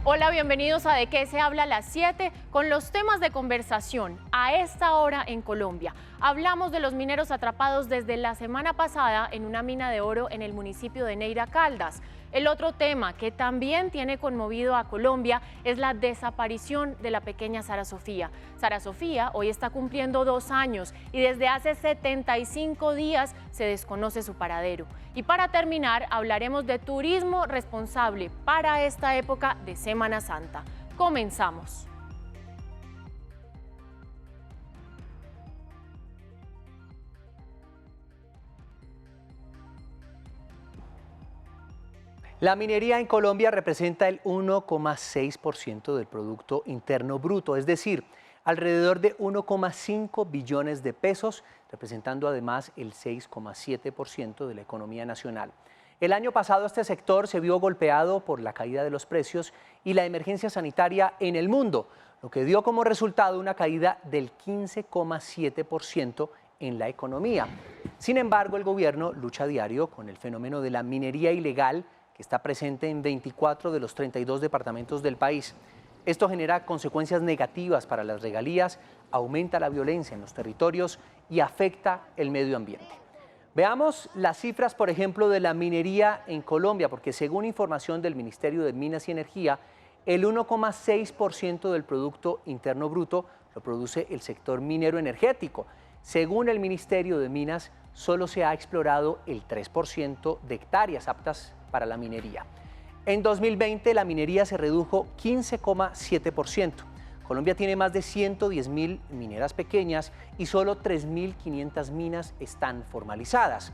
Hola, bienvenidos a De qué se habla a las 7 con los temas de conversación a esta hora en Colombia. Hablamos de los mineros atrapados desde la semana pasada en una mina de oro en el municipio de Neira, Caldas. El otro tema que también tiene conmovido a Colombia es la desaparición de la pequeña Sara Sofía. Sara Sofía hoy está cumpliendo 2 años y desde hace 75 días se desconoce su paradero. Y para terminar, hablaremos de turismo responsable para esta época de Semana Santa. Comenzamos. La minería en Colombia representa el 1,6% del Producto Interno Bruto, es decir, alrededor de 1,5 billones de pesos, representando además el 6,7% de la economía nacional. El año pasado este sector se vio golpeado por la caída de los precios y la emergencia sanitaria en el mundo, lo que dio como resultado una caída del 15,7% en la economía. Sin embargo, el gobierno lucha a diario con el fenómeno de la minería ilegal, que está presente en 24 de los 32 departamentos del país. Esto genera consecuencias negativas para las regalías, aumenta la violencia en los territorios y afecta el medio ambiente. Veamos las cifras, por ejemplo, de la minería en Colombia, porque según información del Ministerio de Minas y Energía, el 1,6% del Producto Interno Bruto lo produce el sector minero energético. Según el Ministerio de Minas, solo se ha explorado el 3% de hectáreas aptas para la minería. En 2020 la minería se redujo 15,7%. Colombia tiene más de 110.000 mineras pequeñas y solo 3.500 minas están formalizadas.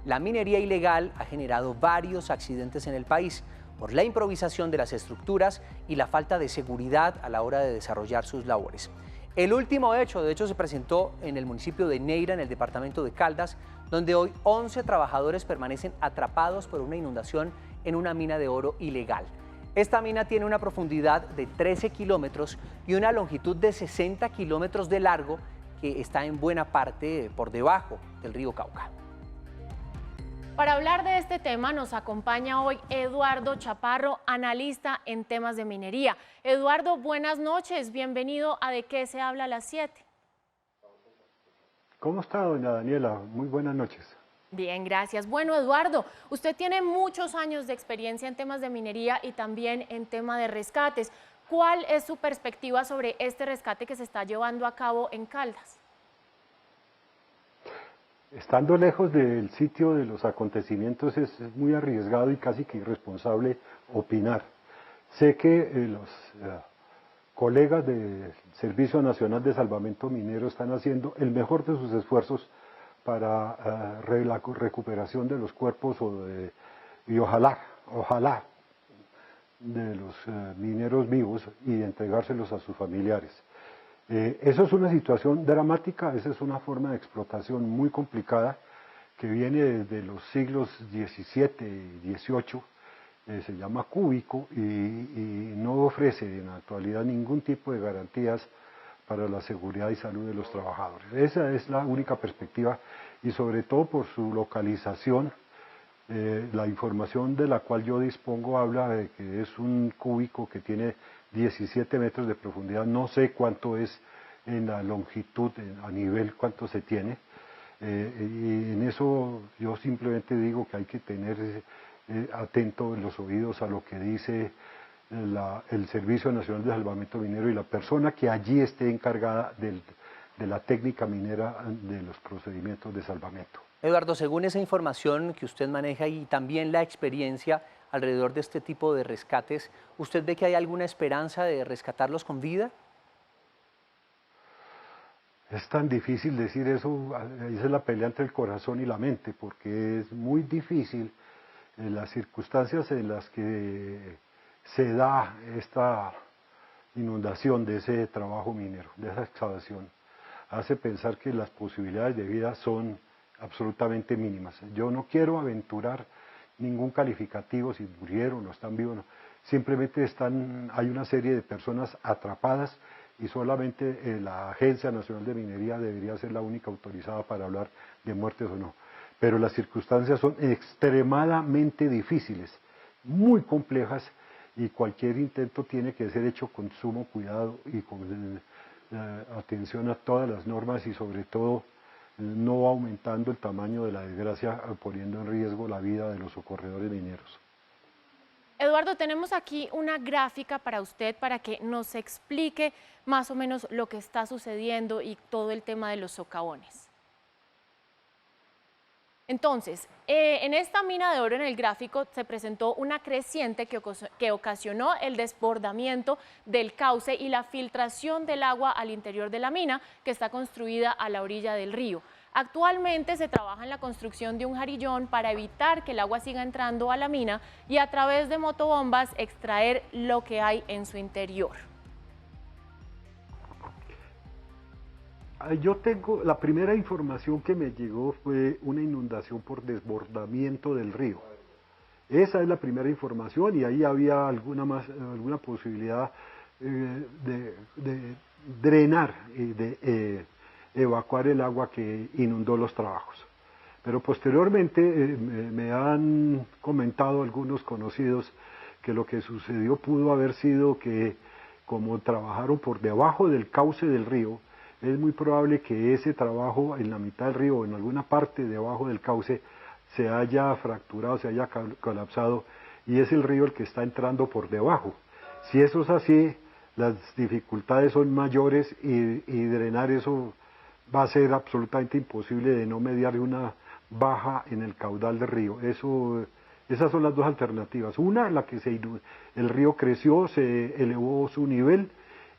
La minería ilegal ha generado varios accidentes en el país por la improvisación de las estructuras y la falta de seguridad a la hora de desarrollar sus labores. El último hecho, de hecho, se presentó en el municipio de Neira, en el departamento de Caldas, donde hoy 11 trabajadores permanecen atrapados por una inundación en una mina de oro ilegal. Esta mina tiene una profundidad de 13 kilómetros y una longitud de 60 kilómetros de largo que está en buena parte por debajo del río Cauca. Para hablar de este tema nos acompaña hoy Eduardo Chaparro, analista en temas de minería. Eduardo, buenas noches, bienvenido a De qué se habla a las 7. ¿Cómo está, doña Daniela? Muy buenas noches. Bien, gracias. Bueno, Eduardo, usted tiene muchos años de experiencia en temas de minería y también en tema de rescates. ¿Cuál es su perspectiva sobre este rescate que se está llevando a cabo en Caldas? Estando lejos del sitio de los acontecimientos es muy arriesgado y casi que irresponsable opinar. Sé que los colegas del Servicio Nacional de Salvamento Minero están haciendo el mejor de sus esfuerzos para la recuperación de los cuerpos y ojalá de los mineros vivos y entregárselos a sus familiares. Eso es una situación dramática, esa es una forma de explotación muy complicada que viene desde los siglos XVII y XVIII, se llama cúbico y no ofrece en la actualidad ningún tipo de garantías para la seguridad y salud de los trabajadores. Esa es la única perspectiva y sobre todo por su localización, la información de la cual yo dispongo habla de que es un cúbico que tiene 17 metros de profundidad, no sé cuánto es en la longitud, a nivel cuánto se tiene, y en eso yo simplemente digo que hay que tener atento en los oídos a lo que dice el Servicio Nacional de Salvamento Minero y la persona que allí esté encargada de la técnica minera de los procedimientos de salvamento. Eduardo, según esa información que usted maneja y también la experiencia alrededor de este tipo de rescates, ¿usted ve que hay alguna esperanza de rescatarlos con vida? Es tan difícil decir eso, esa es la pelea entre el corazón y la mente, porque es muy difícil en las circunstancias en las que se da esta inundación de ese trabajo minero, de esa excavación. Hace pensar que las posibilidades de vida son absolutamente mínimas. Yo no quiero aventurar ningún calificativo si murieron o están vivos, no. Simplemente hay una serie de personas atrapadas y solamente la Agencia Nacional de Minería debería ser la única autorizada para hablar de muertes o no. Pero las circunstancias son extremadamente difíciles, muy complejas y cualquier intento tiene que ser hecho con sumo cuidado y con atención a todas las normas y sobre todo no aumentando el tamaño de la desgracia, poniendo en riesgo la vida de los socorredores mineros. Eduardo, tenemos aquí una gráfica para usted para que nos explique más o menos lo que está sucediendo y todo el tema de los socavones. Entonces, en esta mina de oro en el gráfico se presentó una creciente que ocasionó el desbordamiento del cauce y la filtración del agua al interior de la mina, que está construida a la orilla del río. Actualmente se trabaja en la construcción de un jarillón para evitar que el agua siga entrando a la mina y a través de motobombas extraer lo que hay en su interior. Yo tengo, la primera información que me llegó fue una inundación por desbordamiento del río. Esa es la primera información y ahí había alguna posibilidad de drenar y de evacuar el agua que inundó los trabajos. Pero posteriormente me han comentado algunos conocidos que lo que sucedió pudo haber sido que como trabajaron por debajo del cauce del río, es muy probable que ese trabajo en la mitad del río o en alguna parte debajo del cauce se haya fracturado, se haya colapsado y es el río el que está entrando por debajo. Si eso es así, las dificultades son mayores y drenar eso va a ser absolutamente imposible de no mediar una baja en el caudal del río. Esas son las dos alternativas. Una, la que el río creció, se elevó su nivel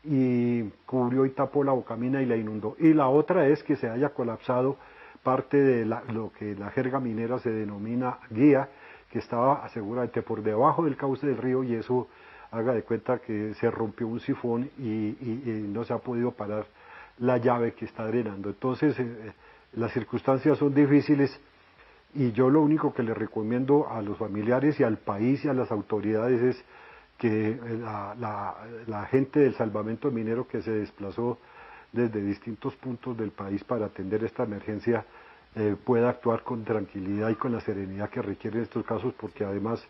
y cubrió y tapó la bocamina y la inundó. Y la otra es que se haya colapsado parte de lo que la jerga minera se denomina guía, que estaba seguramente por debajo del cauce del río y eso haga de cuenta que se rompió un sifón y no se ha podido parar la llave que está drenando. Entonces las circunstancias son difíciles y yo lo único que le recomiendo a los familiares y al país y a las autoridades es que la gente del salvamento minero que se desplazó desde distintos puntos del país para atender esta emergencia pueda actuar con tranquilidad y con la serenidad que requieren estos casos, porque además,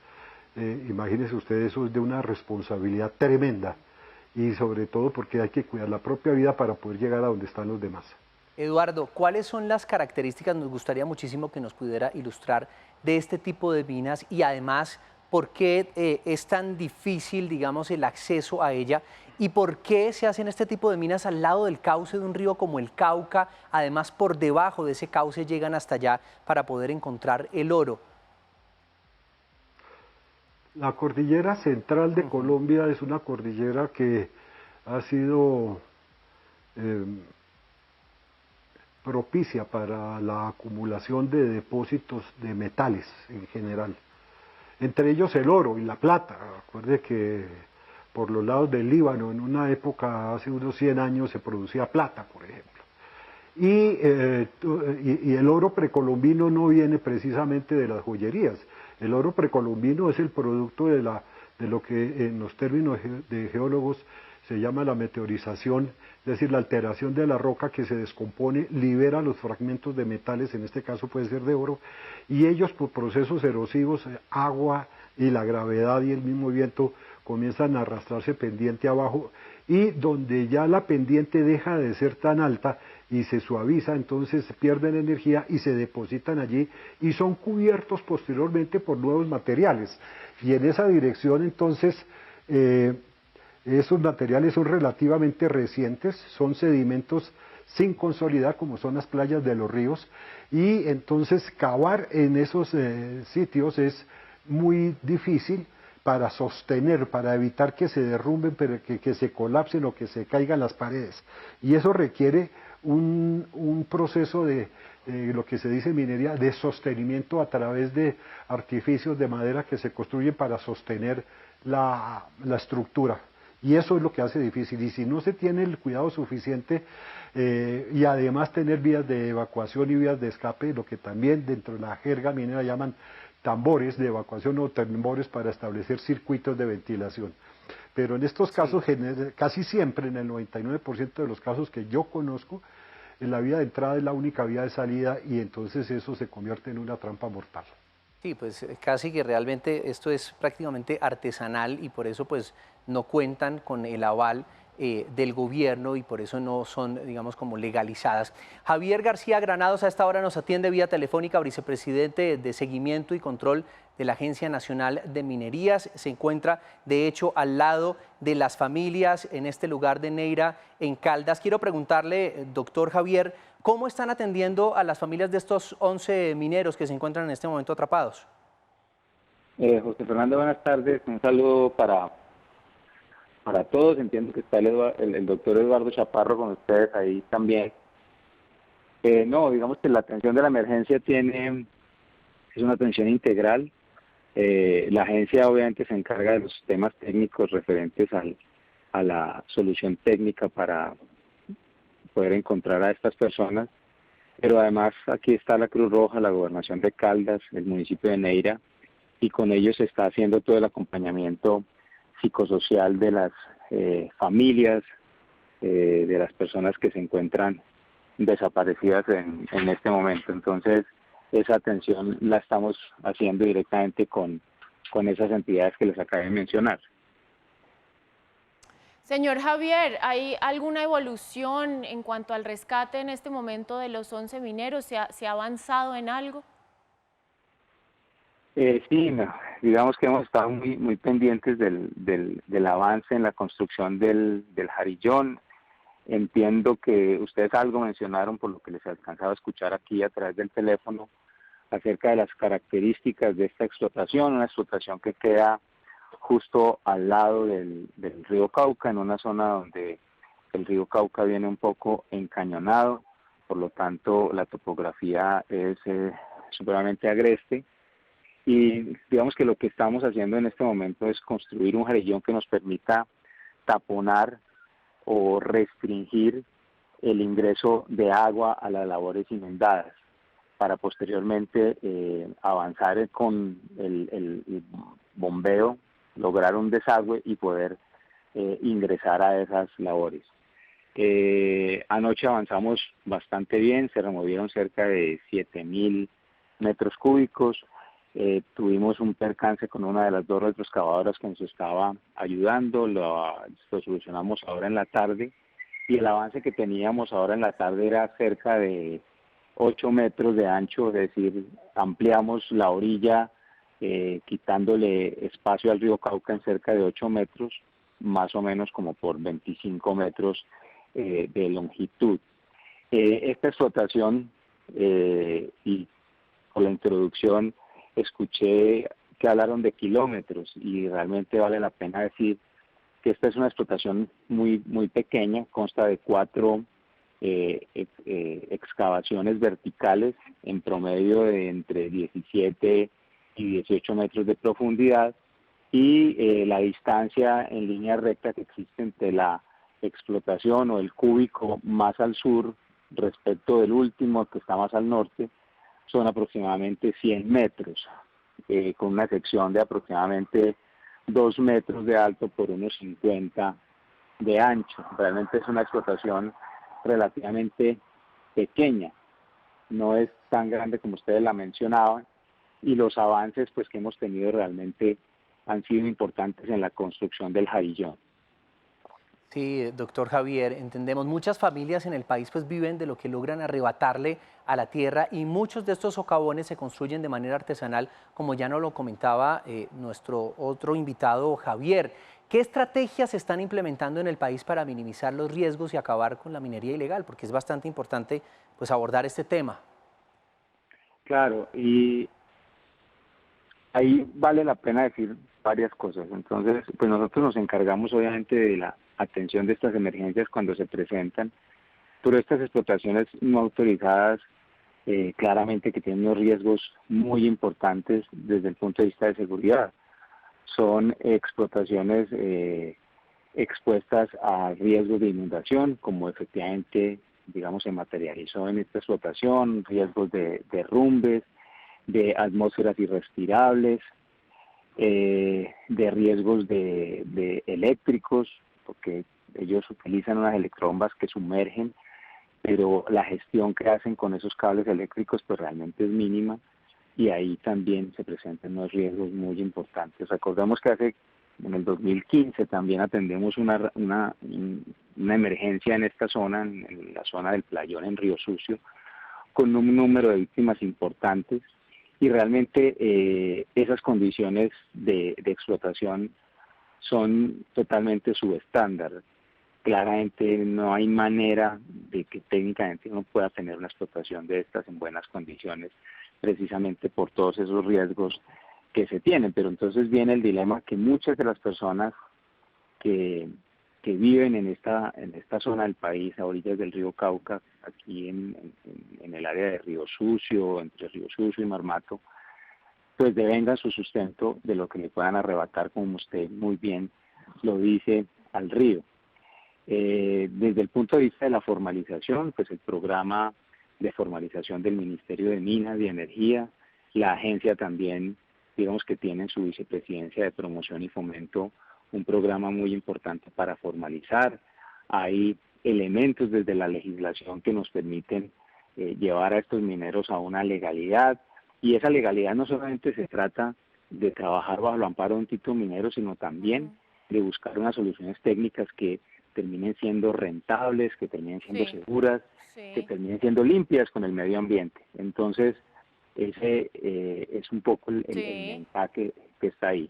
imagínense ustedes, eso es de una responsabilidad tremenda y sobre todo porque hay que cuidar la propia vida para poder llegar a donde están los demás. Eduardo, ¿cuáles son las características, nos gustaría muchísimo que nos pudiera ilustrar, de este tipo de minas y además por qué es tan difícil, digamos, el acceso a ella y por qué se hacen este tipo de minas al lado del cauce de un río como el Cauca, además por debajo de ese cauce llegan hasta allá para poder encontrar el oro? La cordillera central de Colombia es una cordillera que ha sido propicia para la acumulación de depósitos de metales en general. Entre ellos el oro y la plata. Recuerde que por los lados del Líbano en una época, hace unos 100 años, se producía plata, por ejemplo. Y el oro precolombino no viene precisamente de las joyerías. El oro precolombino es el producto de lo que en los términos de geólogos se llama la meteorización, es decir, la alteración de la roca que se descompone, libera los fragmentos de metales, en este caso puede ser de oro, y ellos por procesos erosivos, agua y la gravedad y el mismo viento comienzan a arrastrarse pendiente abajo, y donde ya la pendiente deja de ser tan alta y se suaviza, entonces pierden energía y se depositan allí y son cubiertos posteriormente por nuevos materiales. Y en esa dirección entonces esos materiales son relativamente recientes, son sedimentos sin consolidar como son las playas de los ríos y entonces cavar en esos sitios es muy difícil para sostener, para evitar que se derrumben, pero que se colapsen o que se caigan las paredes. Y eso requiere un proceso de lo que se dice en minería, de sostenimiento a través de artificios de madera que se construyen para sostener la estructura. Y eso es lo que hace difícil. Y si no se tiene el cuidado suficiente y además tener vías de evacuación y vías de escape, lo que también dentro de la jerga minera llaman tambores de evacuación o tambores para establecer circuitos de ventilación. Pero en estos casos, casi siempre, en el 99% de los casos que yo conozco, la vía de entrada es la única vía de salida y entonces eso se convierte en una trampa mortal. Sí, pues casi que realmente esto es prácticamente artesanal y por eso pues no cuentan con el aval del gobierno y por eso no son, digamos, como legalizadas. Javier García Granados a esta hora nos atiende vía telefónica, vicepresidente de Seguimiento y Control de la Agencia Nacional de Minerías. Se encuentra, de hecho, al lado de las familias en este lugar de Neira, en Caldas. Quiero preguntarle, doctor Javier, ¿cómo están atendiendo a las familias de estos 11 mineros que se encuentran en este momento atrapados? José Fernando, buenas tardes. Un saludo para todos. Entiendo que está el doctor Eduardo Chaparro con ustedes ahí también. No, digamos que la atención de la emergencia es una atención integral. La agencia obviamente se encarga de los temas técnicos referentes a la solución técnica para poder encontrar a estas personas, pero además aquí está la Cruz Roja, la Gobernación de Caldas, el municipio de Neira, y con ellos se está haciendo todo el acompañamiento psicosocial de las familias, de las personas que se encuentran desaparecidas en este momento. Entonces, esa atención la estamos haciendo directamente con esas entidades que les acabé de mencionar. Señor Javier, ¿hay alguna evolución en cuanto al rescate en este momento de los 11 mineros? ¿Se ha avanzado en algo? Sí, no, digamos que hemos estado muy pendientes del avance en la construcción del jarillón. Entiendo que ustedes algo mencionaron, por lo que les he alcanzado a escuchar aquí a través del teléfono, acerca de las características de esta explotación, una explotación que queda justo al lado del río Cauca, en una zona donde el río Cauca viene un poco encañonado, por lo tanto la topografía es supremamente agreste, y digamos que lo que estamos haciendo en este momento es construir un jarillón que nos permita taponar o restringir el ingreso de agua a las labores inundadas, para posteriormente avanzar con el bombeo, lograr un desagüe y poder ingresar a esas labores. Anoche avanzamos bastante bien, se removieron cerca de 7.000 metros cúbicos, tuvimos un percance con una de las dos retroexcavadoras que nos estaba ayudando, lo solucionamos ahora en la tarde, y el avance que teníamos ahora en la tarde era cerca de 8 metros de ancho, es decir, ampliamos la orilla quitándole espacio al río Cauca en cerca de 8 metros, más o menos como por 25 metros de longitud. Esta explotación, y por la introducción escuché que hablaron de kilómetros, y realmente vale la pena decir que esta es una explotación muy pequeña, consta de 4 excavaciones verticales en promedio de entre 17 y 18 metros de profundidad, y la distancia en línea recta que existe entre la explotación o el cúbico más al sur respecto del último que está más al norte son aproximadamente 100 metros, con una sección de aproximadamente 2 metros de alto por unos 50 de ancho. Realmente es una explotación relativamente pequeña, no es tan grande como ustedes la mencionaban, y los avances pues que hemos tenido realmente han sido importantes en la construcción del jarillón. Sí, doctor Javier, entendemos, muchas familias en el país pues viven de lo que logran arrebatarle a la tierra, y muchos de estos socavones se construyen de manera artesanal, como ya nos lo comentaba nuestro otro invitado, Javier. ¿Qué estrategias se están implementando en el país para minimizar los riesgos y acabar con la minería ilegal? Porque es bastante importante pues abordar este tema. Claro, y ahí vale la pena decir varias cosas. Entonces, pues nosotros nos encargamos obviamente de la atención de estas emergencias cuando se presentan, pero estas explotaciones no autorizadas claramente que tienen unos riesgos muy importantes desde el punto de vista de seguridad. Son explotaciones expuestas a riesgos de inundación, como efectivamente, digamos, se materializó en esta explotación, riesgos de derrumbes, de atmósferas irrespirables, de riesgos de eléctricos, porque ellos utilizan unas electrobombas que sumergen, pero la gestión que hacen con esos cables eléctricos pues realmente es mínima. y ahí también se presentan unos riesgos muy importantes. Recordemos que en el 2015 también atendemos una emergencia en esta zona, en la zona del Playón, en Río Sucio, con un número de víctimas importantes, y realmente esas condiciones de explotación son totalmente subestándar. Claramente no hay manera de que técnicamente uno pueda tener una explotación de estas en buenas condiciones, precisamente por todos esos riesgos que se tienen. Pero entonces viene el dilema que muchas de las personas que viven en esta zona del país, a orillas del río Cauca, aquí en el área de Río Sucio, entre Río Sucio y Marmato, pues devengan su sustento de lo que le puedan arrebatar, como usted muy bien lo dice, al río. Desde el punto de vista de la formalización, pues el programa de formalización del Ministerio de Minas y Energía, la agencia también, digamos que tiene en su vicepresidencia de promoción y fomento un programa muy importante para formalizar. Hay elementos desde la legislación que nos permiten llevar a estos mineros a una legalidad, y esa legalidad no solamente se trata de trabajar bajo el amparo de un título minero, sino también de buscar unas soluciones técnicas que terminen siendo rentables, que terminen siendo seguras, que terminen siendo limpias con el medio ambiente. Entonces, ese es un poco el mensaje que está ahí.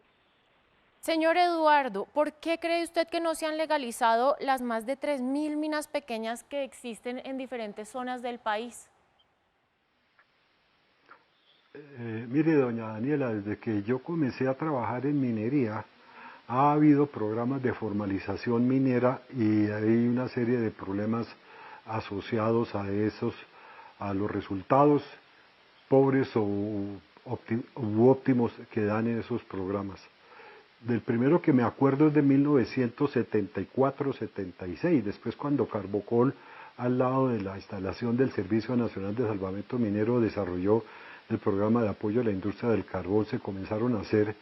Señor Eduardo, ¿por qué cree usted que no se han legalizado las más de 3.000 minas pequeñas que existen en diferentes zonas del país? Mire, doña Daniela, desde que yo comencé a trabajar en minería, ha habido programas de formalización minera y hay una serie de problemas asociados a a los resultados pobres u óptimos que dan en esos programas. Del primero que me acuerdo es de 1974-76, después cuando Carbocol, al lado de la instalación del Servicio Nacional de Salvamento Minero, desarrolló el programa de apoyo a la industria del carbón, se comenzaron a hacer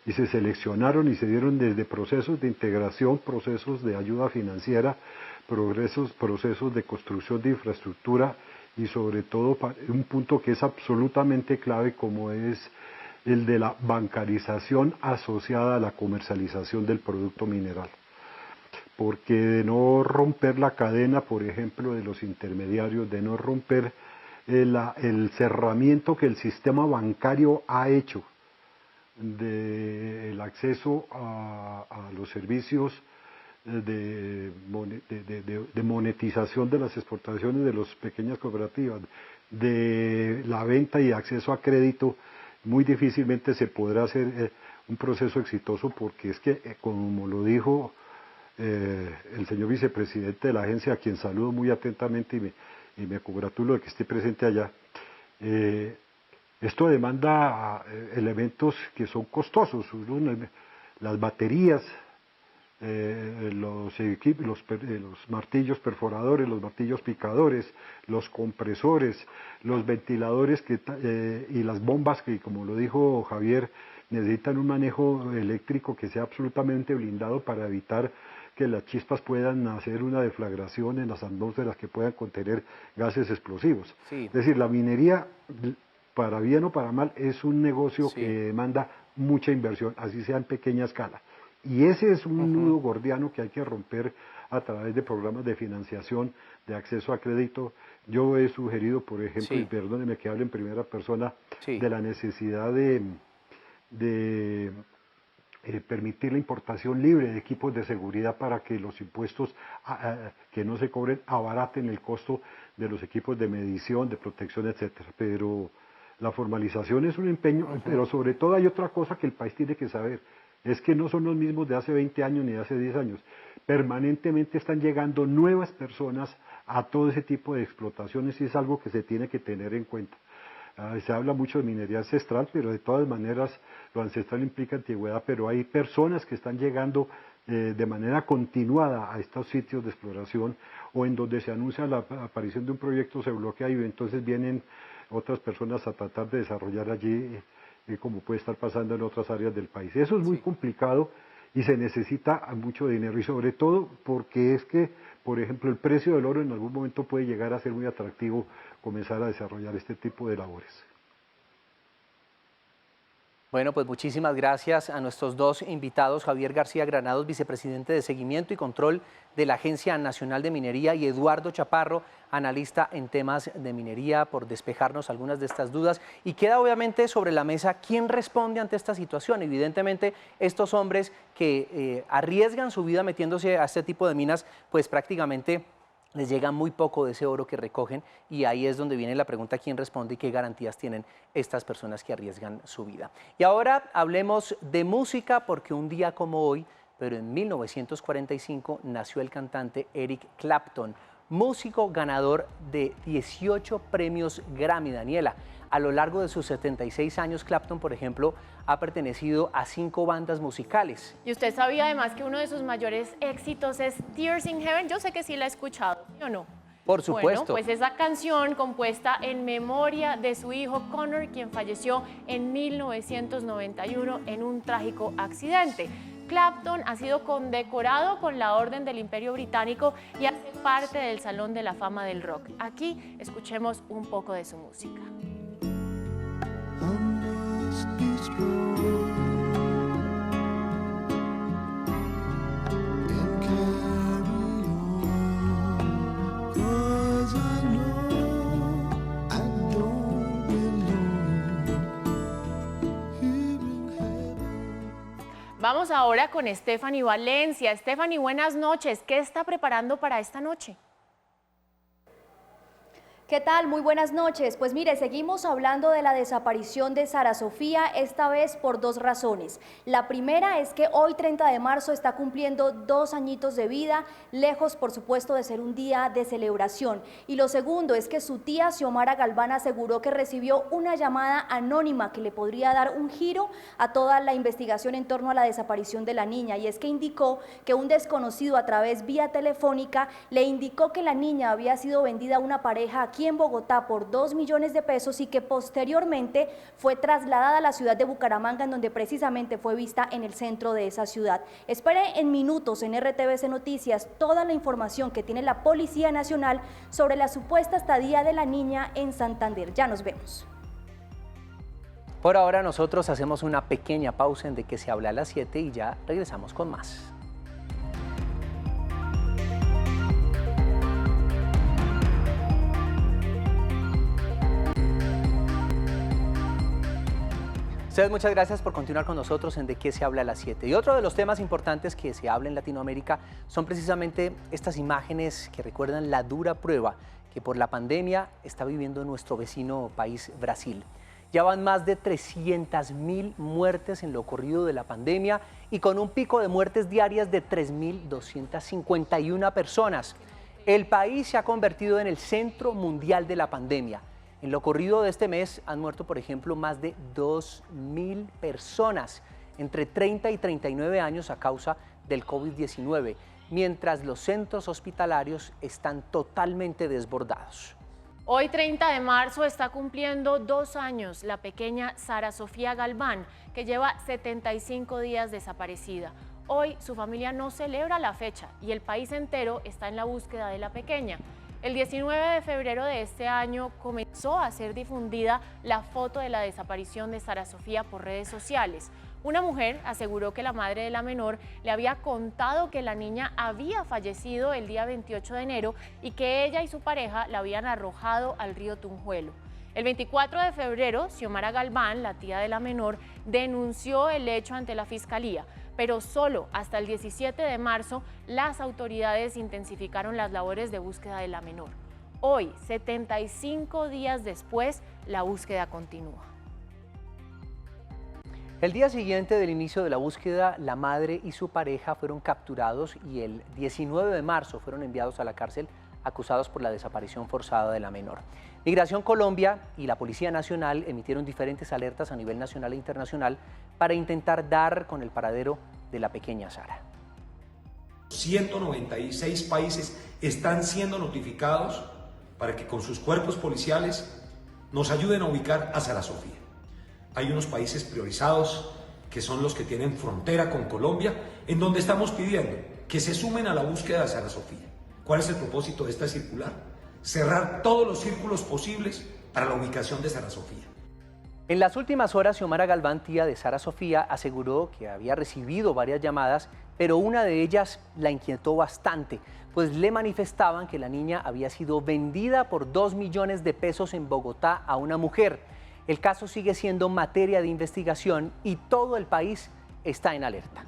y se seleccionaron y se dieron desde procesos de integración, procesos de ayuda financiera, procesos de construcción de infraestructura y sobre todo un punto que es absolutamente clave, como es el de la bancarización asociada a la comercialización del producto mineral. Porque de no romper la cadena, por ejemplo, de los intermediarios, de no romper el cerramiento que el sistema bancario ha hecho del acceso a los servicios de monetización de las exportaciones de las pequeñas cooperativas, de la venta y acceso a crédito, muy difícilmente se podrá hacer un proceso exitoso, porque es que, como lo dijo el señor vicepresidente de la agencia, a quien saludo muy atentamente y me congratulo de que esté presente allá, esto demanda elementos que son costosos, las baterías, los martillos perforadores, los martillos picadores, los compresores, los ventiladores y las bombas que, como lo dijo Javier, necesitan un manejo eléctrico que sea absolutamente blindado para evitar que las chispas puedan hacer una deflagración en las atmósferas que puedan contener gases explosivos. Sí. Es decir, la minería, para bien o para mal, es un negocio que demanda mucha inversión, así sea en pequeña escala. Y ese es un nudo gordiano que hay que romper a través de programas de financiación, de acceso a crédito. Yo he sugerido, por ejemplo, y perdónenme que hable en primera persona, de la necesidad de permitir la importación libre de equipos de seguridad para que los impuestos que no se cobren abaraten el costo de los equipos de medición, de protección, etcétera. Pero la formalización es un empeño, pero sobre todo hay otra cosa que el país tiene que saber, es que no son los mismos de hace 20 años ni de hace 10 años. Permanentemente están llegando nuevas personas a todo ese tipo de explotaciones y es algo que se tiene que tener en cuenta. Se habla mucho de minería ancestral, pero de todas maneras lo ancestral implica antigüedad, pero hay personas que están llegando de manera continuada a estos sitios de exploración, o en donde se anuncia la aparición de un proyecto se bloquea y entonces vienen otras personas a tratar de desarrollar allí, como puede estar pasando en otras áreas del país. Eso es muy complicado y se necesita mucho dinero, y sobre todo porque es que, por ejemplo, el precio del oro en algún momento puede llegar a ser muy atractivo comenzar a desarrollar este tipo de labores. Bueno, pues muchísimas gracias a nuestros dos invitados, Javier García Granados, vicepresidente de Seguimiento y Control de la Agencia Nacional de Minería, y Eduardo Chaparro, analista en temas de minería, por despejarnos algunas de estas dudas. Y queda obviamente sobre la mesa quién responde ante esta situación. Evidentemente, estos hombres que arriesgan su vida metiéndose a este tipo de minas, pues prácticamente les llega muy poco de ese oro que recogen, y ahí es donde viene la pregunta: ¿quién responde y qué garantías tienen estas personas que arriesgan su vida? Y ahora hablemos de música, porque un día como hoy, pero en 1945, nació el cantante Eric Clapton, músico ganador de 18 premios Grammy. Daniela, a lo largo de sus 76 años, Clapton, por ejemplo, ha pertenecido a 5 bandas musicales. Y usted sabía además que uno de sus mayores éxitos es Tears in Heaven. Yo sé que sí la ha escuchado, ¿sí o no? Por supuesto. Bueno, pues esa canción compuesta en memoria de su hijo Connor, quien falleció en 1991 en un trágico accidente. Clapton ha sido condecorado con la Orden del Imperio Británico y hace parte del Salón de la Fama del Rock. Aquí escuchemos un poco de su música. Vamos ahora con Stephanie Valencia. Stephanie, buenas noches. ¿Qué está preparando para esta noche? ¿Qué tal? Muy buenas noches. Pues mire, seguimos hablando de la desaparición de Sara Sofía, esta vez por 2 razones. La primera es que hoy, 30 de marzo, está cumpliendo 2 añitos de vida, lejos, por supuesto, de ser un día de celebración. Y lo segundo es que su tía, Xiomara Galván, aseguró que recibió una llamada anónima que le podría dar un giro a toda la investigación en torno a la desaparición de la niña. Y es que indicó que un desconocido, a través vía telefónica, le indicó que la niña había sido vendida a una pareja aquí en Bogotá por 2 millones de pesos y que posteriormente fue trasladada a la ciudad de Bucaramanga, en donde precisamente fue vista en el centro de esa ciudad. Espere en minutos en RTVC Noticias toda la información que tiene la Policía Nacional sobre la supuesta estadía de la niña en Santander. Ya nos vemos. Por ahora nosotros hacemos una pequeña pausa en De Qué se habla a las 7 y ya regresamos con más. Ustedes, muchas gracias por continuar con nosotros en De Qué se habla a las 7. Y otro de los temas importantes que se habla en Latinoamérica son precisamente estas imágenes que recuerdan la dura prueba que por la pandemia está viviendo nuestro vecino país, Brasil. Ya van más de 300.000 muertes en lo corrido de la pandemia y con un pico de muertes diarias de 3.251 personas. El país se ha convertido en el centro mundial de la pandemia. En lo corrido de este mes han muerto, por ejemplo, más de 2.000 personas entre 30 y 39 años a causa del COVID-19, mientras los centros hospitalarios están totalmente desbordados. Hoy, 30 de marzo, está cumpliendo 2 años la pequeña Sara Sofía Galván, que lleva 75 días desaparecida. Hoy su familia no celebra la fecha y el país entero está en la búsqueda de la pequeña. El 19 de febrero de este año comenzó a ser difundida la foto de la desaparición de Sara Sofía por redes sociales. Una mujer aseguró que la madre de la menor le había contado que la niña había fallecido el día 28 de enero y que ella y su pareja la habían arrojado al río Tunjuelo. El 24 de febrero, Xiomara Galván, la tía de la menor, denunció el hecho ante la Fiscalía, pero solo hasta el 17 de marzo las autoridades intensificaron las labores de búsqueda de la menor. Hoy, 75 días después, la búsqueda continúa. El día siguiente del inicio de la búsqueda, la madre y su pareja fueron capturados y el 19 de marzo fueron enviados a la cárcel acusados por la desaparición forzada de la menor. Migración Colombia y la Policía Nacional emitieron diferentes alertas a nivel nacional e internacional para intentar dar con el paradero de la pequeña Sara. 196 países están siendo notificados para que con sus cuerpos policiales nos ayuden a ubicar a Sara Sofía. Hay unos países priorizados que son los que tienen frontera con Colombia, en donde estamos pidiendo que se sumen a la búsqueda de Sara Sofía. ¿Cuál es el propósito de esta circular? Cerrar todos los círculos posibles para la ubicación de Sara Sofía. En las últimas horas, Xiomara Galván, tía de Sara Sofía, aseguró que había recibido varias llamadas, pero una de ellas la inquietó bastante, pues le manifestaban que la niña había sido vendida por 2 millones de pesos en Bogotá a una mujer. El caso sigue siendo materia de investigación y todo el país está en alerta.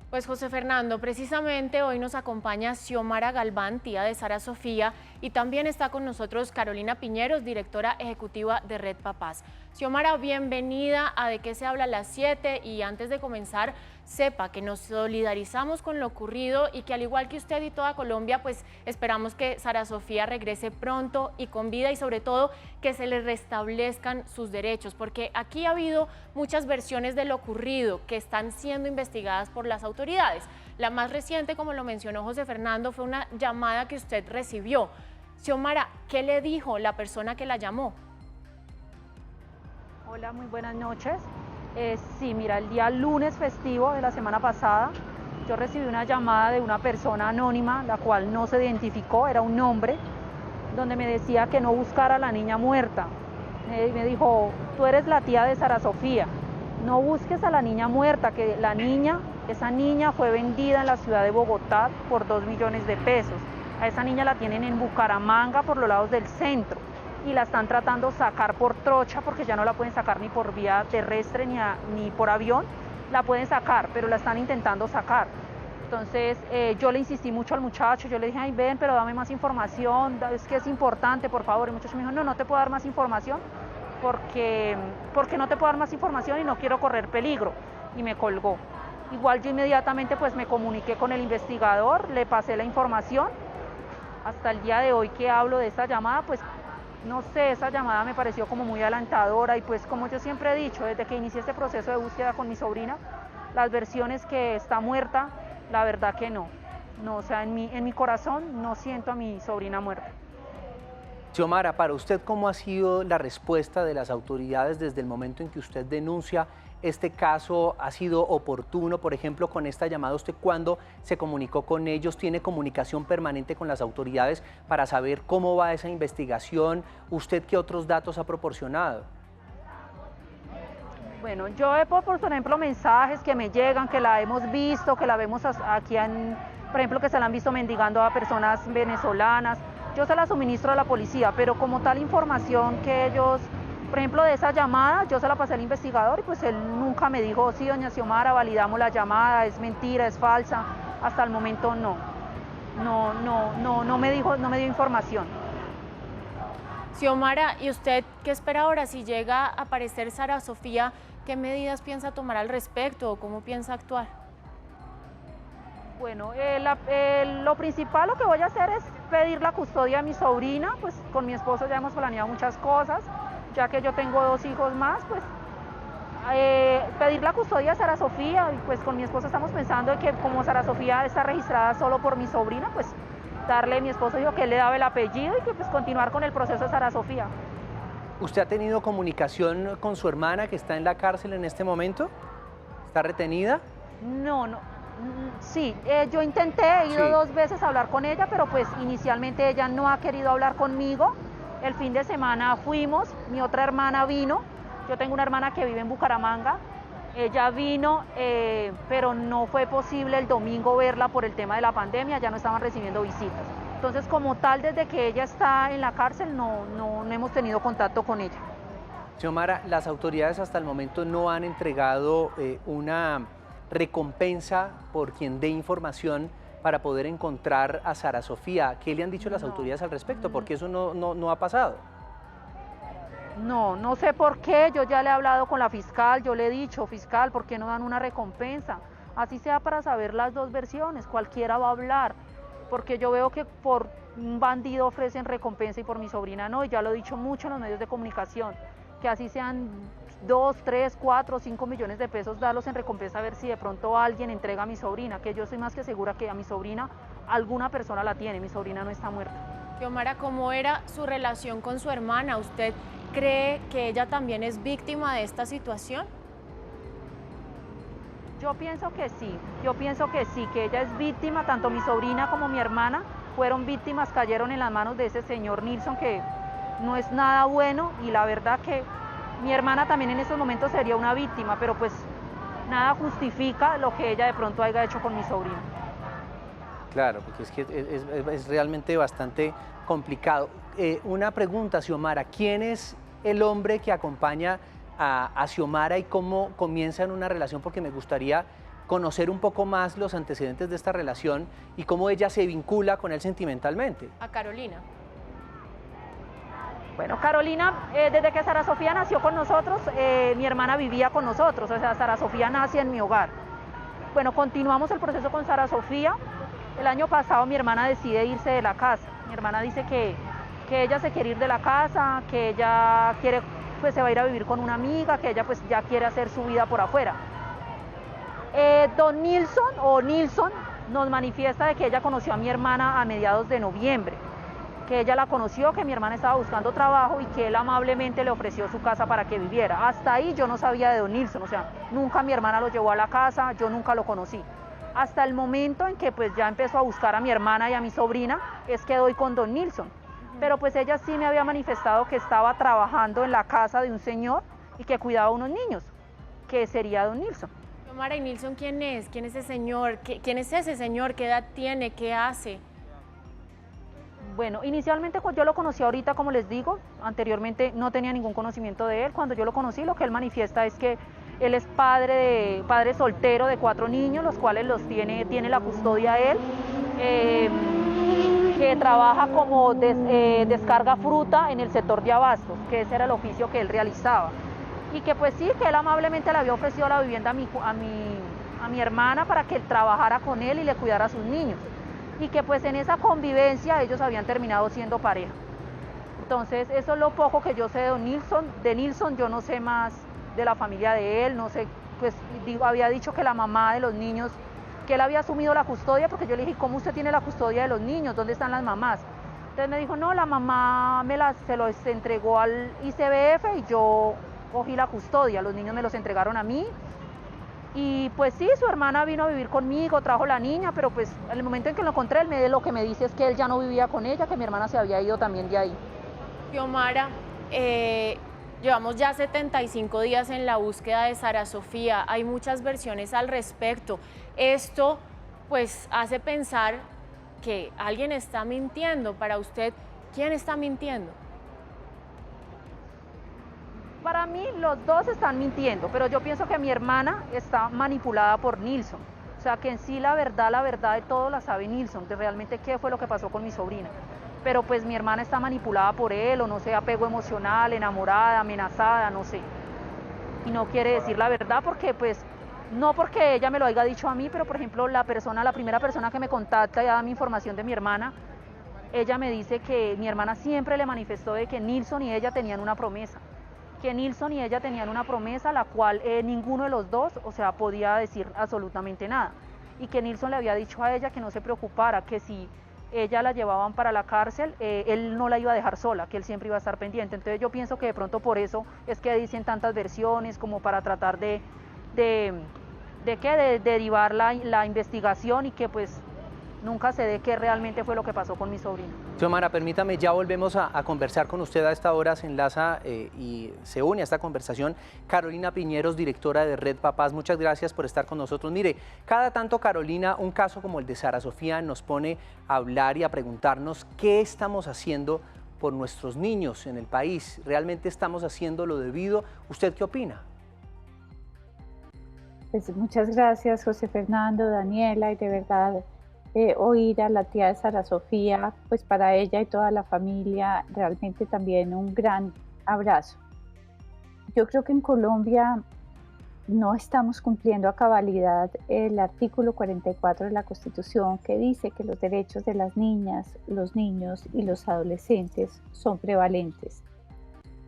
Pues José Fernando, precisamente hoy nos acompaña Xiomara Galván, tía de Sara Sofía, y también está con nosotros Carolina Piñeros, directora ejecutiva de Red Papás. Xiomara, bienvenida a De qué se habla a las 7, y antes de comenzar, sepa que nos solidarizamos con lo ocurrido y que al igual que usted y toda Colombia, pues esperamos que Sara Sofía regrese pronto y con vida y sobre todo que se le restablezcan sus derechos, porque aquí ha habido muchas versiones de lo ocurrido que están siendo investigadas por las autoridades. La más reciente, como lo mencionó José Fernando, fue una llamada que usted recibió. Xiomara, ¿qué le dijo la persona que la llamó? Hola, muy buenas noches. Sí, mira, el día lunes festivo de la semana pasada, yo recibí una llamada de una persona anónima, la cual no se identificó, era un hombre, donde me decía que no buscara a la niña muerta. Me dijo, tú eres la tía de Sara Sofía, no busques a la niña muerta, que esa niña fue vendida en la ciudad de Bogotá por 2 millones de pesos. A esa niña la tienen en Bucaramanga, por los lados del centro, y la están tratando de sacar por trocha, porque ya no la pueden sacar ni por vía terrestre ni por avión, la pueden sacar, pero la están intentando sacar. Entonces yo le insistí mucho al muchacho, yo le dije, ay ven, pero dame más información, es que es importante, por favor. Y el muchacho me dijo, no te puedo dar más información, porque no te puedo dar más información y no quiero correr peligro, y me colgó. Igual yo inmediatamente pues me comuniqué con el investigador, le pasé la información. Hasta el día de hoy que hablo de esta llamada, pues no sé, esa llamada me pareció como muy alentadora, y pues como yo siempre he dicho, desde que inicié este proceso de búsqueda con mi sobrina, las versiones que está muerta, la verdad que no, o sea, en mi corazón no siento a mi sobrina muerta. Xiomara, para usted, ¿cómo ha sido la respuesta de las autoridades desde el momento en que usted denuncia este caso? ¿Ha sido oportuno, por ejemplo, con esta llamada? ¿Usted cuándo se comunicó con ellos? ¿Tiene comunicación permanente con las autoridades para saber cómo va esa investigación? ¿Usted qué otros datos ha proporcionado? Bueno, yo he, por ejemplo, mensajes que me llegan, que la hemos visto, que la vemos aquí, por ejemplo, que se la han visto mendigando a personas venezolanas. Yo se la suministro a la policía, pero como tal información que ellos, por ejemplo, de esa llamada, yo se la pasé al investigador y pues él nunca me dijo, sí, doña Xiomara, validamos la llamada, es mentira, es falsa. Hasta el momento no me dio información. Xiomara, ¿y usted qué espera ahora? Si llega a aparecer Sara Sofía, ¿qué medidas piensa tomar al respecto o cómo piensa actuar? Bueno, lo principal, lo que voy a hacer es pedir la custodia de mi sobrina, pues con mi esposo ya hemos planeado muchas cosas, ya que yo tengo 2 hijos más, pues pedir la custodia de Sara Sofía, y pues con mi esposo estamos pensando que como Sara Sofía está registrada solo por mi sobrina, pues mi esposo dijo que él le daba el apellido y que pues continuar con el proceso de Sara Sofía. ¿Usted ha tenido comunicación con su hermana que está en la cárcel en este momento? ¿Está retenida? No. Sí, yo intenté, he ido 2 veces a hablar con ella, pero pues inicialmente ella no ha querido hablar conmigo. El fin de semana fuimos, mi otra hermana vino, yo tengo una hermana que vive en Bucaramanga, ella vino, pero no fue posible el domingo verla por el tema de la pandemia, ya no estaban recibiendo visitas. Entonces, como tal, desde que ella está en la cárcel, no hemos tenido contacto con ella. Xiomara, las autoridades hasta el momento no han entregado una recompensa por quien dé información para poder encontrar a Sara Sofía. ¿Qué le han dicho las autoridades al respecto? Porque eso no ha pasado. No sé por qué, yo ya le he hablado con la fiscal, yo le he dicho, fiscal, ¿por qué no dan una recompensa? Así sea para saber las 2 versiones, cualquiera va a hablar, porque yo veo que por un bandido ofrecen recompensa y por mi sobrina no, y ya lo he dicho mucho en los medios de comunicación, que así sean 2, 3, 4, 5 millones de pesos, darlos en recompensa, a ver si de pronto alguien entrega a mi sobrina, que yo estoy más que segura que a mi sobrina alguna persona la tiene, mi sobrina no está muerta. Xiomara, ¿cómo era su relación con su hermana? ¿Usted cree que ella también es víctima de esta situación? Yo pienso que sí, que ella es víctima, tanto mi sobrina como mi hermana fueron víctimas, cayeron en las manos de ese señor Nilson, que no es nada bueno y la verdad que mi hermana también en estos momentos sería una víctima, pero pues nada justifica lo que ella de pronto haya hecho con mi sobrino. Claro, porque es que es realmente bastante complicado. Una pregunta, Xiomara, ¿quién es el hombre que acompaña a Xiomara y cómo comienzan una relación? Porque me gustaría conocer un poco más los antecedentes de esta relación y cómo ella se vincula con él sentimentalmente. A Carolina. Bueno, Carolina, desde que Sara Sofía nació con nosotros, mi hermana vivía con nosotros, o sea, Sara Sofía nace en mi hogar. Bueno, continuamos el proceso con Sara Sofía. El año pasado mi hermana decide irse de la casa. Mi hermana dice que ella se quiere ir de la casa, que ella quiere, pues se va a ir a vivir con una amiga, que ella pues ya quiere hacer su vida por afuera. Don Nilson nos manifiesta de que ella conoció a mi hermana a mediados de noviembre, que ella la conoció, que mi hermana estaba buscando trabajo y que él amablemente le ofreció su casa para que viviera. Hasta ahí yo no sabía de don Nilson, o sea, nunca mi hermana lo llevó a la casa, yo nunca lo conocí. Hasta el momento en que pues ya empezó a buscar a mi hermana y a mi sobrina, es que doy con don Nilson. Pero pues ella sí me había manifestado que estaba trabajando en la casa de un señor y que cuidaba a unos niños, que sería don Nilson. Xiomara, ¿y Nilson quién es? ¿Quién es ese señor? ¿Quién es ese señor? ¿Qué edad tiene? ¿Qué hace? Bueno, inicialmente yo lo conocí ahorita, como les digo, anteriormente no tenía ningún conocimiento de él. Cuando yo lo conocí, lo que él manifiesta es que él es padre soltero de 4 niños, los cuales tiene la custodia él, que trabaja como descarga fruta en el sector de abastos, que ese era el oficio que él realizaba. Y que pues sí, que él amablemente le había ofrecido la vivienda a mi hermana para que él trabajara con él y le cuidara a sus niños. Y que pues en esa convivencia ellos habían terminado siendo pareja. Entonces eso es lo poco que yo sé de don Nilson. De Nilson yo no sé más de la familia de él, no sé, pues había dicho que la mamá de los niños, que él había asumido la custodia, porque yo le dije, ¿cómo usted tiene la custodia de los niños? ¿Dónde están las mamás? Entonces me dijo, no, la mamá se los entregó al ICBF y yo cogí la custodia, los niños me los entregaron a mí. Y pues sí, su hermana vino a vivir conmigo, trajo la niña, pero pues en el momento en que lo encontré, lo que me dice es que él ya no vivía con ella, que mi hermana se había ido también de ahí. Xiomara, llevamos ya 75 días en la búsqueda de Sara Sofía, hay muchas versiones al respecto. Esto pues hace pensar que alguien está mintiendo. Para usted, ¿quién está mintiendo? Para mí los dos están mintiendo, pero yo pienso que mi hermana está manipulada por Nilson. O sea, que en sí la verdad de todo la sabe Nilson, de realmente qué fue lo que pasó con mi sobrina. Pero pues mi hermana está manipulada por él, o no sé, apego emocional, enamorada, amenazada, no sé. Y no quiere decir la verdad porque pues, no porque ella me lo haya dicho a mí, pero por ejemplo la primera persona que me contacta y da mi información de mi hermana, ella me dice que mi hermana siempre le manifestó de que Nilson y ella tenían una promesa. Que Nilson y ella tenían una promesa, la cual ninguno de los dos, o sea, podía decir absolutamente nada. Y que Nilson le había dicho a ella que no se preocupara, que si ella la llevaban para la cárcel, él no la iba a dejar sola, que él siempre iba a estar pendiente. Entonces yo pienso que de pronto por eso es que dicen tantas versiones, como para tratar de derivar la investigación y que pues nunca se dé qué realmente fue lo que pasó con mi sobrino. Xiomara, permítame, ya volvemos a conversar con usted. A esta hora se enlaza y se une a esta conversación Carolina Piñeros, directora de Red Papás. Muchas gracias por estar con nosotros. Mire, cada tanto, Carolina, un caso como el de Sara Sofía nos pone a hablar y a preguntarnos qué estamos haciendo por nuestros niños en el país. ¿Realmente estamos haciendo lo debido? ¿Usted qué opina? Pues muchas gracias, José Fernando, Daniela, y de verdad oír a la tía de Sara Sofía, pues para ella y toda la familia realmente también un gran abrazo. Yo creo que en Colombia no estamos cumpliendo a cabalidad el artículo 44 de la Constitución, que dice que los derechos de las niñas, los niños y los adolescentes son prevalentes.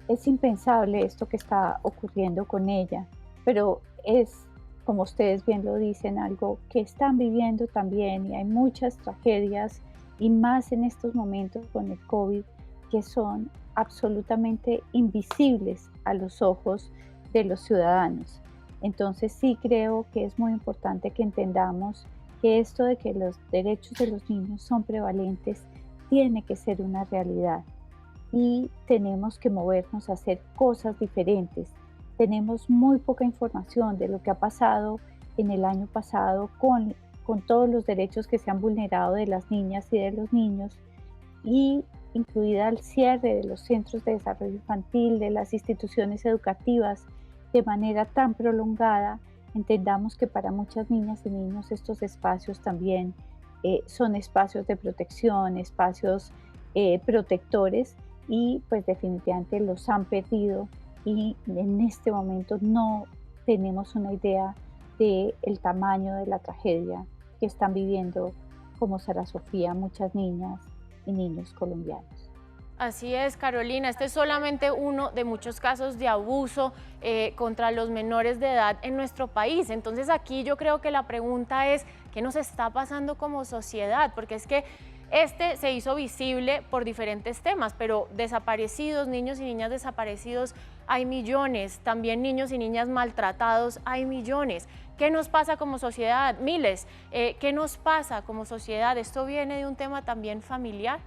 Es impensable esto que está ocurriendo con ella, pero es, como ustedes bien lo dicen, algo que están viviendo también, y hay muchas tragedias, y más en estos momentos con el COVID, que son absolutamente invisibles a los ojos de los ciudadanos. Entonces sí creo que es muy importante que entendamos que esto de que los derechos de los niños son prevalentes tiene que ser una realidad. y tenemos que movernos a hacer cosas diferentes. Tenemos muy poca información de lo que ha pasado en el año pasado con todos los derechos que se han vulnerado de las niñas y de los niños, y incluida el cierre de los centros de desarrollo infantil, de las instituciones educativas de manera tan prolongada. Entendamos que para muchas niñas y niños estos espacios también son espacios de protección, espacios protectores, y pues definitivamente los han perdido, y en este momento no tenemos una idea del tamaño de la tragedia que están viviendo como Sara Sofía muchas niñas y niños colombianos. Así es, Carolina, este es solamente uno de muchos casos de abuso contra los menores de edad en nuestro país. Entonces aquí yo creo que la pregunta es, ¿qué nos está pasando como sociedad? Porque es que este se hizo visible por diferentes temas, pero desaparecidos, niños y niñas desaparecidos, hay millones, también niños y niñas maltratados, hay millones. ¿Qué nos pasa como sociedad? Miles, ¿qué nos pasa como sociedad? ¿Esto viene de un tema también familiar?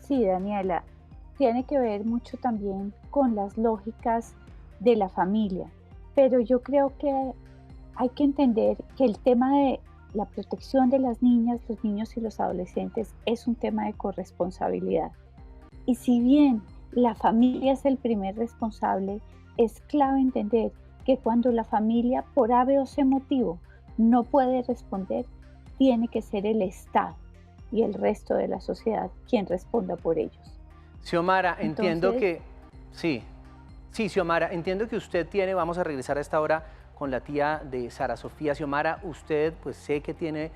Sí, Daniela, tiene que ver mucho también con las lógicas de la familia, pero yo creo que hay que entender que el tema de la protección de las niñas, los niños y los adolescentes es un tema de corresponsabilidad. Y si bien la familia es el primer responsable, es clave entender que cuando la familia, por A, B o C motivo, no puede responder, tiene que ser el Estado y el resto de la sociedad quien responda por ellos. Xiomara, entiendo que... Sí, Xiomara, entiendo que usted tiene, vamos a regresar a esta hora con la tía de Sara Sofía. Xiomara, usted pues sé que tiene,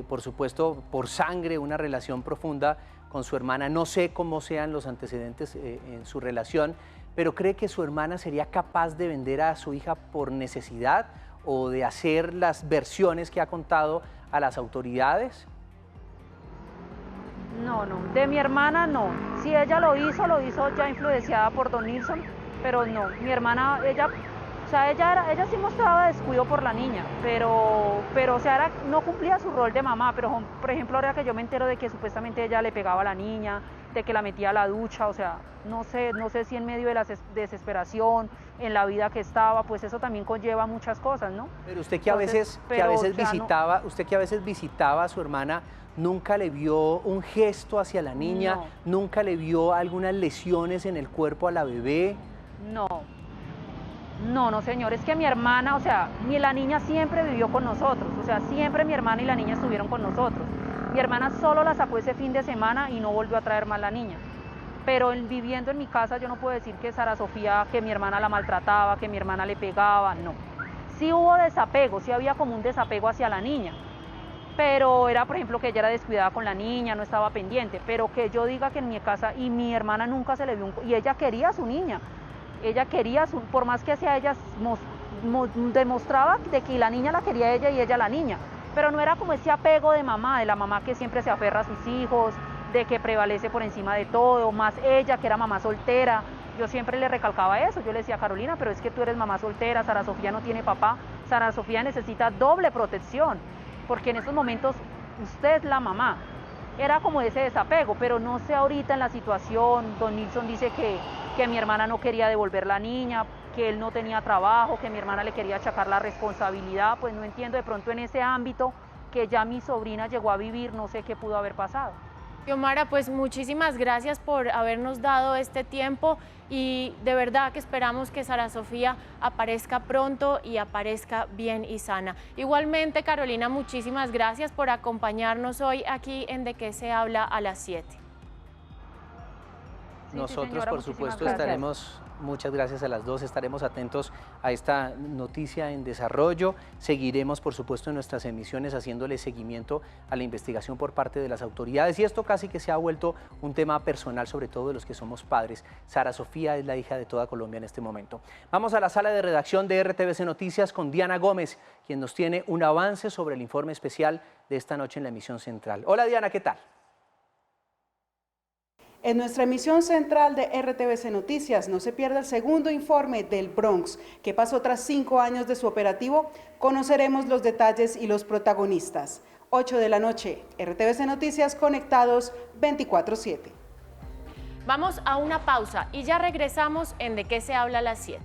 por supuesto, por sangre una relación profunda con su hermana. No sé cómo sean los antecedentes en su relación, pero ¿cree que su hermana sería capaz de vender a su hija por necesidad o de hacer las versiones que ha contado a las autoridades? No, de mi hermana no. Si ella lo hizo ya influenciada por Don Nilson, pero no, mi hermana, ella sí mostraba descuido por la niña, pero o sea, no cumplía su rol de mamá. Pero por ejemplo, ahora que yo me entero de que supuestamente ella le pegaba a la niña, de que la metía a la ducha, o sea, no sé si en medio de la desesperación, en la vida que estaba, pues eso también conlleva muchas cosas, ¿no? Pero usted que a veces visitaba a su hermana, ¿nunca le vio un gesto hacia la niña? No. ¿Nunca le vio algunas lesiones en el cuerpo a la bebé? No, señor, es que mi hermana, o sea, la niña siempre vivió con nosotros, o sea, siempre mi hermana y la niña estuvieron con nosotros. Mi hermana solo la sacó ese fin de semana y no volvió a traer más la niña. Pero viviendo en mi casa yo no puedo decir que Sara Sofía, que mi hermana la maltrataba, que mi hermana le pegaba, no. Sí hubo desapego, sí había como un desapego hacia la niña, pero era, por ejemplo, que ella era descuidada con la niña, no estaba pendiente, pero que yo diga que en mi casa, y mi hermana nunca se le vio, y ella quería a su niña, por más que hacia ella demostraba de que la niña la quería ella y ella la niña, pero no era como ese apego de la mamá que siempre se aferra a sus hijos, de que prevalece por encima de todo, más ella que era mamá soltera. Yo siempre le recalcaba eso, yo le decía, Carolina, pero es que tú eres mamá soltera, Sara Sofía no tiene papá, Sara Sofía necesita doble protección, porque en estos momentos usted es la mamá. Era como ese desapego, pero no sé ahorita en la situación. Don Nilson dice que mi hermana no quería devolver la niña, que él no tenía trabajo, que mi hermana le quería achacar la responsabilidad. Pues no entiendo de pronto en ese ámbito que ya mi sobrina llegó a vivir, no sé qué pudo haber pasado. Xiomara, pues muchísimas gracias por habernos dado este tiempo y de verdad que esperamos que Sara Sofía aparezca pronto y aparezca bien y sana. Igualmente, Carolina, muchísimas gracias por acompañarnos hoy aquí en De Qué se habla a las 7. Nosotros, señora, por supuesto, estaremos, muchas gracias a las dos, estaremos atentos a esta noticia en desarrollo. Seguiremos, por supuesto, en nuestras emisiones haciéndole seguimiento a la investigación por parte de las autoridades. Y esto casi que se ha vuelto un tema personal, sobre todo de los que somos padres. Sara Sofía es la hija de toda Colombia en este momento. Vamos a la sala de redacción de RTVC Noticias con Diana Gómez, quien nos tiene un avance sobre el informe especial de esta noche en la emisión central. Hola Diana, ¿qué tal? En nuestra emisión central de RTVC Noticias no se pierda el segundo informe del Bronx. ¿Qué pasó tras 5 años de su operativo? Conoceremos los detalles y los protagonistas. 8 de la noche, RTVC Noticias conectados 24/7. Vamos a una pausa y ya regresamos en De qué se habla a las 7.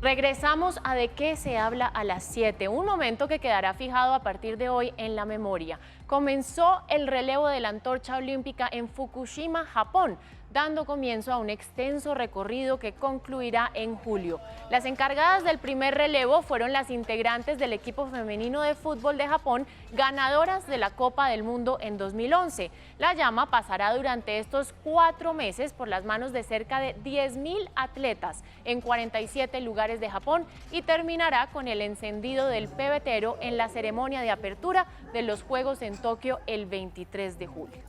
Regresamos a De qué se habla a las 7, un momento que quedará fijado a partir de hoy en la memoria. Comenzó el relevo de la antorcha olímpica en Fukushima, Japón, dando comienzo a un extenso recorrido que concluirá en julio. Las encargadas del primer relevo fueron las integrantes del equipo femenino de fútbol de Japón, ganadoras de la Copa del Mundo en 2011. La llama pasará durante estos 4 meses por las manos de cerca de 10.000 atletas en 47 lugares de Japón y terminará con el encendido del pebetero en la ceremonia de apertura de los Juegos en Tokio el 23 de julio.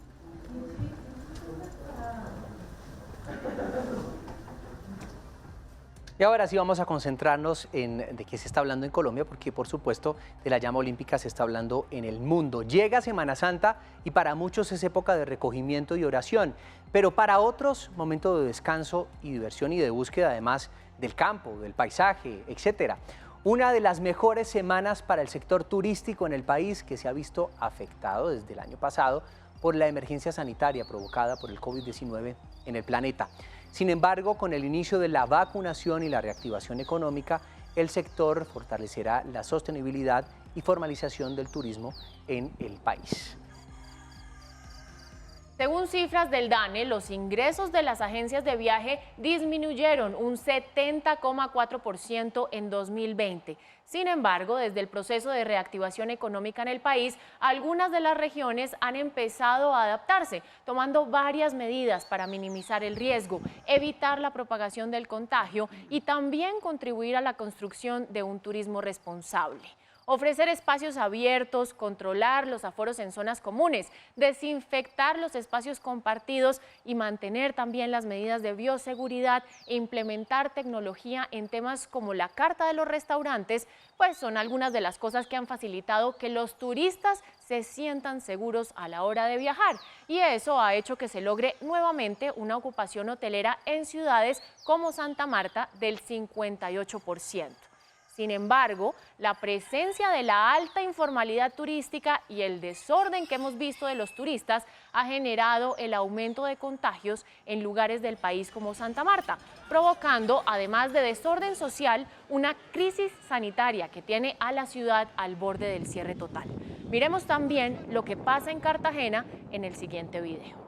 Y ahora sí vamos a concentrarnos en de qué se está hablando en Colombia, porque por supuesto de la llama olímpica se está hablando en el mundo. Llega Semana Santa y para muchos es época de recogimiento y oración, pero para otros momento de descanso y diversión y de búsqueda además del campo, del paisaje, etcétera. Una de las mejores semanas para el sector turístico en el país, que se ha visto afectado desde el año pasado por la emergencia sanitaria provocada por el COVID-19 en el planeta. Sin embargo, con el inicio de la vacunación y la reactivación económica, el sector fortalecerá la sostenibilidad y formalización del turismo en el país. Según cifras del DANE, los ingresos de las agencias de viaje disminuyeron un 70,4% en 2020. Sin embargo, desde el proceso de reactivación económica en el país, algunas de las regiones han empezado a adaptarse, tomando varias medidas para minimizar el riesgo, evitar la propagación del contagio y también contribuir a la construcción de un turismo responsable. Ofrecer espacios abiertos, controlar los aforos en zonas comunes, desinfectar los espacios compartidos y mantener también las medidas de bioseguridad e implementar tecnología en temas como la carta de los restaurantes, pues son algunas de las cosas que han facilitado que los turistas se sientan seguros a la hora de viajar. Y eso ha hecho que se logre nuevamente una ocupación hotelera en ciudades como Santa Marta del 58%. Sin embargo, la presencia de la alta informalidad turística y el desorden que hemos visto de los turistas ha generado el aumento de contagios en lugares del país como Santa Marta, provocando, además de desorden social, una crisis sanitaria que tiene a la ciudad al borde del cierre total. Miremos también lo que pasa en Cartagena en el siguiente video.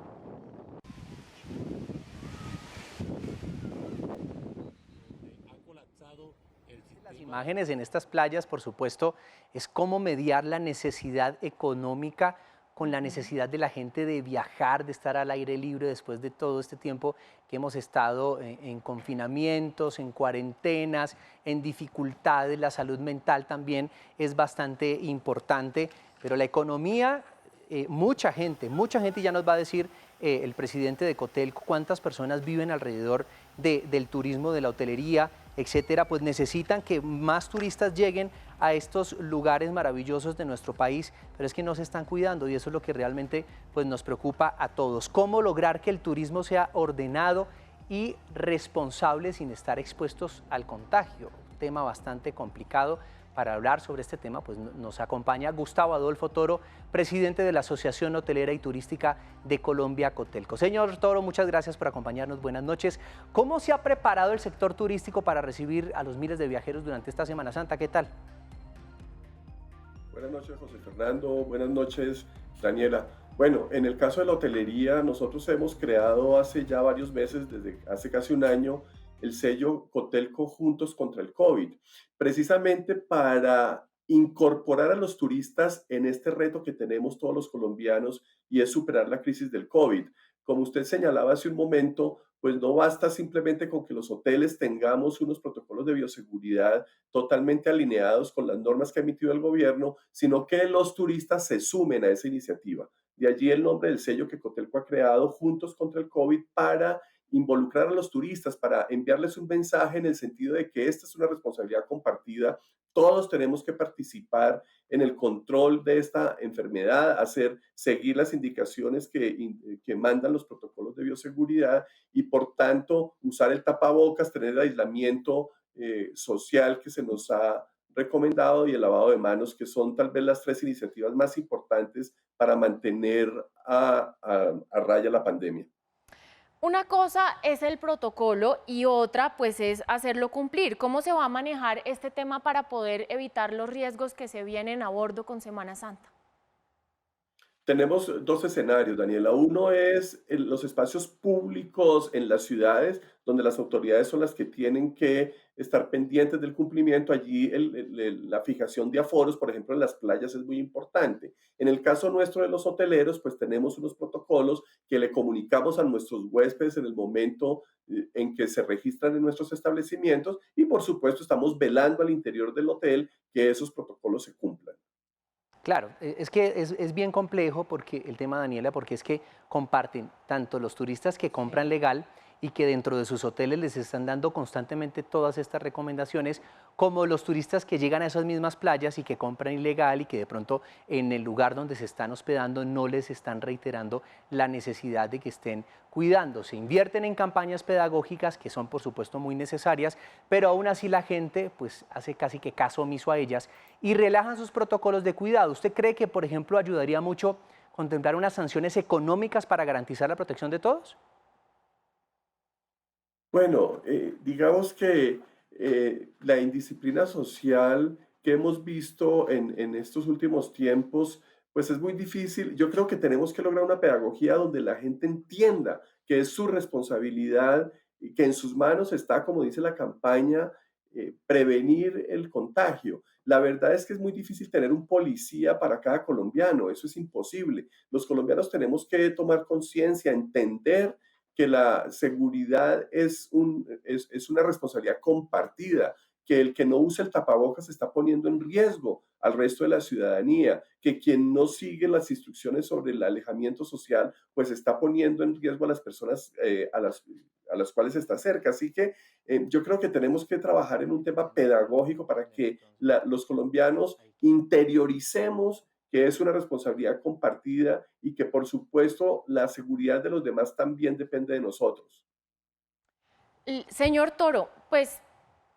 Imágenes en estas playas, por supuesto, es cómo mediar la necesidad económica con la necesidad de la gente de viajar, de estar al aire libre después de todo este tiempo que hemos estado en confinamientos, en cuarentenas, en dificultades. La salud mental también es bastante importante, pero la economía, mucha gente ya nos va a decir el presidente de Cotelco cuántas personas viven alrededor del turismo, de la hotelería, etcétera, pues necesitan que más turistas lleguen a estos lugares maravillosos de nuestro país, pero es que no se están cuidando y eso es lo que realmente pues, nos preocupa a todos. ¿Cómo lograr que el turismo sea ordenado y responsable sin estar expuestos al contagio? Un tema bastante complicado. Para hablar sobre este tema, pues nos acompaña Gustavo Adolfo Toro, presidente de la Asociación Hotelera y Turística de Colombia, Cotelco. Señor Toro, muchas gracias por acompañarnos. Buenas noches. ¿Cómo se ha preparado el sector turístico para recibir a los miles de viajeros durante esta Semana Santa? ¿Qué tal? Buenas noches, José Fernando. Buenas noches, Daniela. Bueno, en el caso de la hotelería, nosotros hemos creado hace ya varios meses, desde hace casi un año, el sello Cotelco Juntos contra el COVID, precisamente para incorporar a los turistas en este reto que tenemos todos los colombianos y es superar la crisis del COVID. Como usted señalaba hace un momento, pues no basta simplemente con que los hoteles tengamos unos protocolos de bioseguridad totalmente alineados con las normas que ha emitido el gobierno, sino que los turistas se sumen a esa iniciativa. De allí el nombre del sello que Cotelco ha creado, Juntos contra el COVID, para involucrar a los turistas, para enviarles un mensaje en el sentido de que esta es una responsabilidad compartida. Todos tenemos que participar en el control de esta enfermedad, seguir las indicaciones que mandan los protocolos de bioseguridad y, por tanto, usar el tapabocas, tener el aislamiento social que se nos ha recomendado y el lavado de manos, que son tal vez las 3 iniciativas más importantes para mantener a raya la pandemia. Una cosa es el protocolo y otra pues es hacerlo cumplir. ¿Cómo se va a manejar este tema para poder evitar los riesgos que se vienen a bordo con Semana Santa? Tenemos 2 escenarios, Daniela. Uno es los espacios públicos en las ciudades, donde las autoridades son las que tienen que estar pendientes del cumplimiento. Allí la fijación de aforos, por ejemplo, en las playas es muy importante. En el caso nuestro de los hoteleros, pues tenemos unos protocolos que le comunicamos a nuestros huéspedes en el momento en que se registran en nuestros establecimientos, y por supuesto estamos velando al interior del hotel que esos protocolos se cumplan. Claro, es que es bien complejo porque el tema, Daniela, porque es que comparten tanto los turistas que compran legal y que dentro de sus hoteles les están dando constantemente todas estas recomendaciones, como los turistas que llegan a esas mismas playas y que compran ilegal y que de pronto en el lugar donde se están hospedando no les están reiterando la necesidad de que estén cuidándose. Invierten en campañas pedagógicas que son por supuesto muy necesarias, pero aún así la gente pues hace casi que caso omiso a ellas y relajan sus protocolos de cuidado. ¿Usted cree que, por ejemplo, ayudaría mucho contemplar unas sanciones económicas para garantizar la protección de todos? Bueno, digamos que la indisciplina social que hemos visto en estos últimos tiempos, pues es muy difícil. Yo creo que tenemos que lograr una pedagogía donde la gente entienda que es su responsabilidad y que en sus manos está, como dice la campaña, prevenir el contagio. La verdad es que es muy difícil tener un policía para cada colombiano, eso es imposible. Los colombianos tenemos que tomar conciencia, entender que la seguridad es una responsabilidad compartida, que el que no usa el tapabocas está poniendo en riesgo al resto de la ciudadanía, que quien no sigue las instrucciones sobre el alejamiento social, pues está poniendo en riesgo a las personas a las cuales está cerca. Así que yo creo que tenemos que trabajar en un tema pedagógico para que los colombianos interioricemos que es una responsabilidad compartida y que, por supuesto, la seguridad de los demás también depende de nosotros. Señor Toro, pues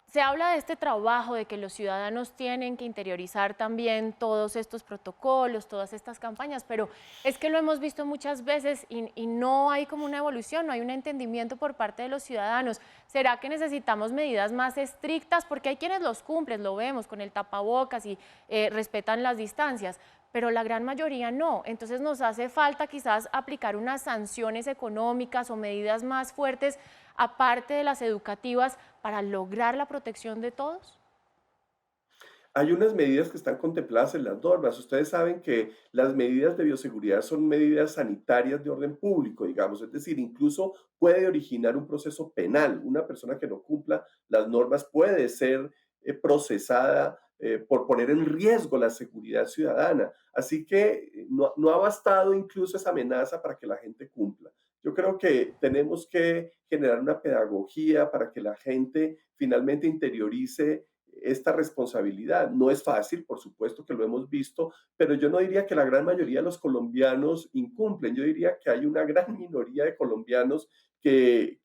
se habla de este trabajo, de que los ciudadanos tienen que interiorizar también todos estos protocolos, todas estas campañas, pero es que lo hemos visto muchas veces y no hay como una evolución, no hay un entendimiento por parte de los ciudadanos. ¿Será que necesitamos medidas más estrictas? Porque hay quienes los cumplen, lo vemos con el tapabocas y respetan las distancias, pero la gran mayoría no. Entonces nos hace falta quizás aplicar unas sanciones económicas o medidas más fuertes, aparte de las educativas, para lograr la protección de todos. Hay unas medidas que están contempladas en las normas. Ustedes saben que las medidas de bioseguridad son medidas sanitarias de orden público, digamos, es decir, incluso puede originar un proceso penal. Una persona que no cumpla las normas puede ser procesada por poner en riesgo la seguridad ciudadana. Así que no ha bastado incluso esa amenaza para que la gente cumpla. Yo creo que tenemos que generar una pedagogía para que la gente finalmente interiorice esta responsabilidad. No es fácil, por supuesto que lo hemos visto, pero yo no diría que la gran mayoría de los colombianos incumplen. Yo diría que hay una gran minoría de colombianos que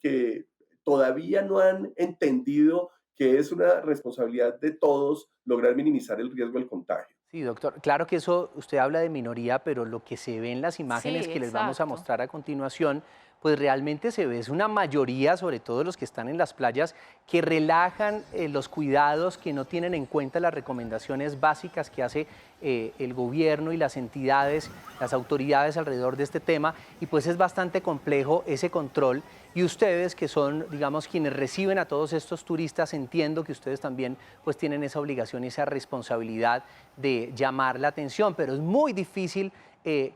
todavía no han entendido que es una responsabilidad de todos lograr minimizar el riesgo del contagio. Sí, doctor, claro que eso, usted habla de minoría, pero lo que se ve en las imágenes Sí, que les vamos a exacto. mostrar a continuación, pues realmente se ve, es una mayoría, sobre todo los que están en las playas, que relajan los cuidados, que no tienen en cuenta las recomendaciones básicas que hace el gobierno y las entidades, las autoridades alrededor de este tema, y pues es bastante complejo ese control. Y ustedes, que son, digamos, quienes reciben a todos estos turistas, entiendo que ustedes también pues tienen esa obligación y esa responsabilidad de llamar la atención, pero es muy difícil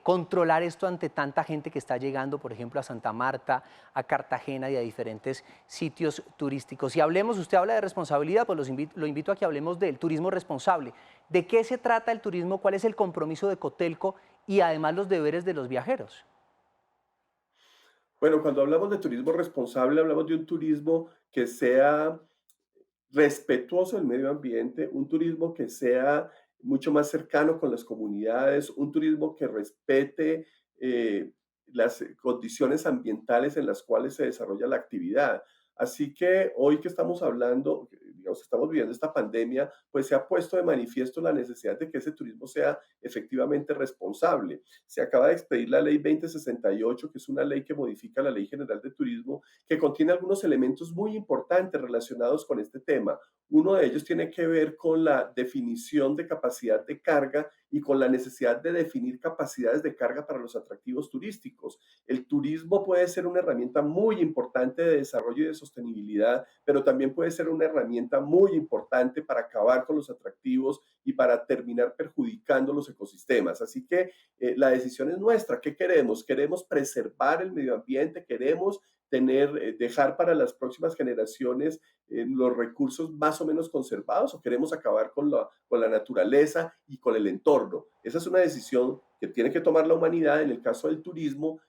controlar esto ante tanta gente que está llegando, por ejemplo, a Santa Marta, a Cartagena y a diferentes sitios turísticos. Y hablemos, usted habla de responsabilidad, pues lo invito a que hablemos del turismo responsable. ¿De qué se trata el turismo? ¿Cuál es el compromiso de Cotelco y además los deberes de los viajeros? Bueno, cuando hablamos de turismo responsable, hablamos de un turismo que sea respetuoso del medio ambiente, un turismo que sea mucho más cercano con las comunidades, un turismo que respete las condiciones ambientales en las cuales se desarrolla la actividad. Así que hoy que estamos hablando, digamos, estamos viviendo esta pandemia, pues se ha puesto de manifiesto la necesidad de que ese turismo sea efectivamente responsable. Se acaba de expedir la ley 2068, que es una ley que modifica la Ley General de Turismo, que contiene algunos elementos muy importantes relacionados con este tema. Uno de ellos tiene que ver con la definición de capacidad de carga y con la necesidad de definir capacidades de carga para los atractivos turísticos. El turismo puede ser una herramienta muy importante de desarrollo y de sostenibilidad, pero también puede ser una herramienta muy importante para acabar con los atractivos y para terminar perjudicando los ecosistemas. Así que la decisión es nuestra. ¿Qué queremos? Queremos preservar el medio ambiente, queremos dejar para las próximas generaciones los recursos más o menos conservados, o queremos acabar con la naturaleza y con el entorno. Esa es una decisión que tiene que tomar la humanidad. En el caso del turismo,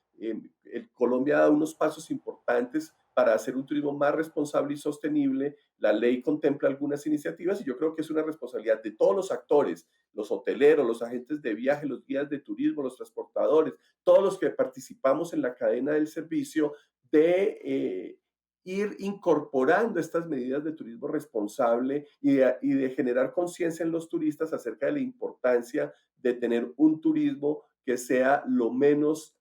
Colombia ha dado unos pasos importantes para hacer un turismo más responsable y sostenible. La ley contempla algunas iniciativas y yo creo que es una responsabilidad de todos los actores, los hoteleros, los agentes de viaje, los guías de turismo, los transportadores, todos los que participamos en la cadena del servicio, de ir incorporando estas medidas de turismo responsable y de generar conciencia en los turistas acerca de la importancia de tener un turismo que sea lo menos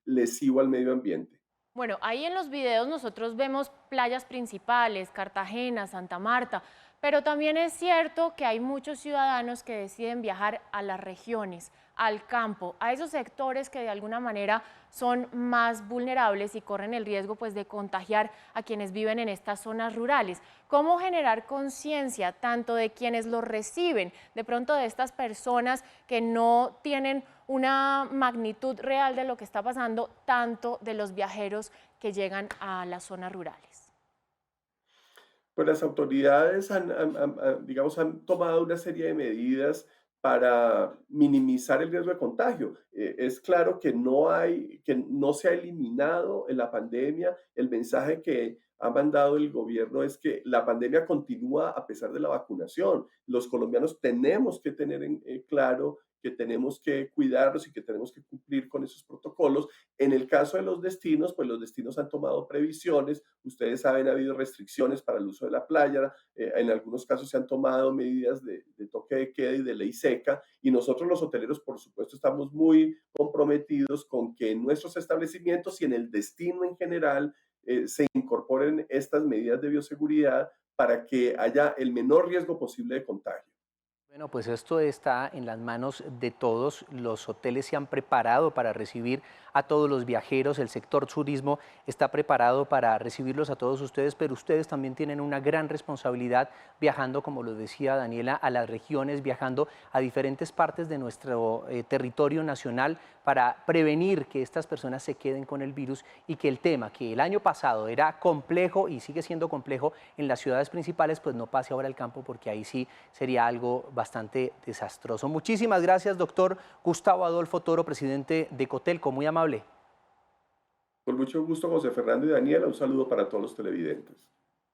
lesivo al medio ambiente. Bueno, ahí en los videos nosotros vemos playas principales, Cartagena, Santa Marta, pero también es cierto que hay muchos ciudadanos que deciden viajar a las regiones, al campo, a esos sectores que de alguna manera son más vulnerables y corren el riesgo pues de contagiar a quienes viven en estas zonas rurales. ¿Cómo generar conciencia tanto de quienes los reciben, de pronto de estas personas que no tienen una magnitud real de lo que está pasando, tanto de los viajeros que llegan a las zonas rurales? Pues las autoridades han tomado una serie de medidas para minimizar el riesgo de contagio. Es claro que no se ha eliminado en la pandemia. El mensaje que ha mandado el gobierno es que la pandemia continúa a pesar de la vacunación. Los colombianos tenemos que tener claro que tenemos que cuidarnos y que tenemos que cumplir con esos protocolos. En el caso de los destinos, pues los destinos han tomado previsiones. Ustedes saben, ha habido restricciones para el uso de la playa. En algunos casos se han tomado medidas de toque de queda y de ley seca. Y nosotros los hoteleros, por supuesto, estamos muy comprometidos con que en nuestros establecimientos y en el destino en general se incorporen estas medidas de bioseguridad para que haya el menor riesgo posible de contagio. Bueno, pues esto está en las manos de todos. Los hoteles se han preparado para recibir a todos los viajeros, el sector turismo está preparado para recibirlos a todos ustedes, pero ustedes también tienen una gran responsabilidad viajando, como lo decía Daniela, a las regiones, viajando a diferentes partes de nuestro territorio nacional para prevenir que estas personas se queden con el virus y que el tema que el año pasado era complejo y sigue siendo complejo en las ciudades principales, pues no pase ahora al campo, porque ahí sí sería algo bastante desastroso. Muchísimas gracias, doctor Gustavo Adolfo Toro, presidente de Cotelco, muy amable. Con mucho gusto, José Fernando y Daniela, un saludo para todos los televidentes.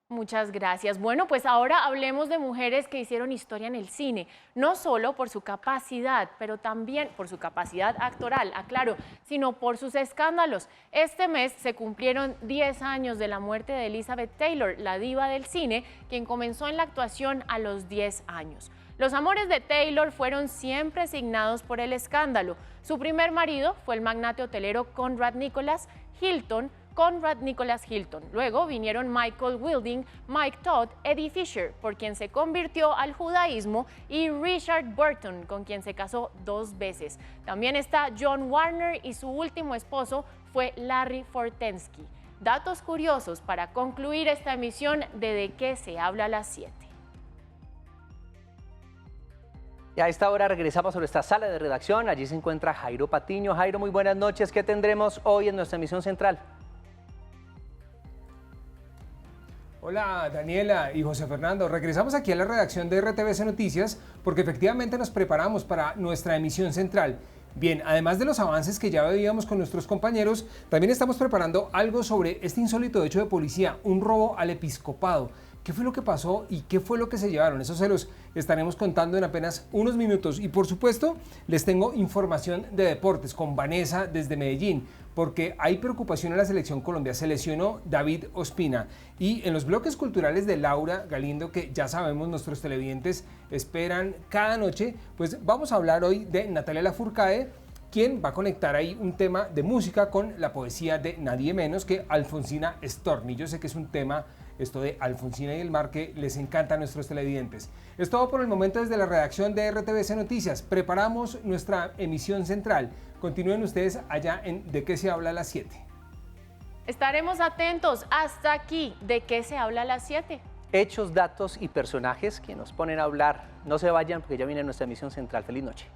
Muchas gracias. Bueno, pues ahora hablemos de mujeres que hicieron historia en el cine, no solo por su capacidad, pero también por su capacidad actoral, aclaro, sino por sus escándalos. Este mes se cumplieron 10 años de la muerte de Elizabeth Taylor, la diva del cine, quien comenzó en la actuación a los 10 años. Los amores de Taylor fueron siempre signados por el escándalo. Su primer marido fue el magnate hotelero Conrad Nicholas Hilton. Luego vinieron Michael Wilding, Mike Todd, Eddie Fisher, por quien se convirtió al judaísmo, y Richard Burton, con quien se casó 2 veces. También está John Warner y su último esposo fue Larry Fortensky. Datos curiosos para concluir esta emisión de qué se habla a las 7. Y a esta hora regresamos a nuestra sala de redacción. Allí se encuentra Jairo Patiño. Jairo, muy buenas noches. ¿Qué tendremos hoy en nuestra emisión central? Hola Daniela y José Fernando, regresamos aquí a la redacción de RTVC Noticias porque efectivamente nos preparamos para nuestra emisión central. Bien, además de los avances que ya veíamos con nuestros compañeros, también estamos preparando algo sobre este insólito hecho de policía, un robo al episcopado. ¿Qué fue lo que pasó y qué fue lo que se llevaron? Eso se los estaremos contando en apenas unos minutos. Y por supuesto, les tengo información de deportes con Vanessa desde Medellín, porque hay preocupación en la selección Colombia. Se lesionó David Ospina. Y en los bloques culturales de Laura Galindo, que ya sabemos nuestros televidentes esperan cada noche, pues vamos a hablar hoy de Natalia Lafourcade, quien va a conectar ahí un tema de música con la poesía de nadie menos que Alfonsina Storni. Yo sé que es un tema, esto de Alfonsina y el mar, que les encanta a nuestros televidentes. Es todo por el momento desde la redacción de RTVC Noticias. Preparamos nuestra emisión central. Continúen ustedes allá en ¿De qué se habla a las 7? Estaremos atentos. Hasta aquí, ¿de qué se habla a las 7? Hechos, datos y personajes que nos ponen a hablar. No se vayan porque ya viene nuestra emisión central. Feliz noche.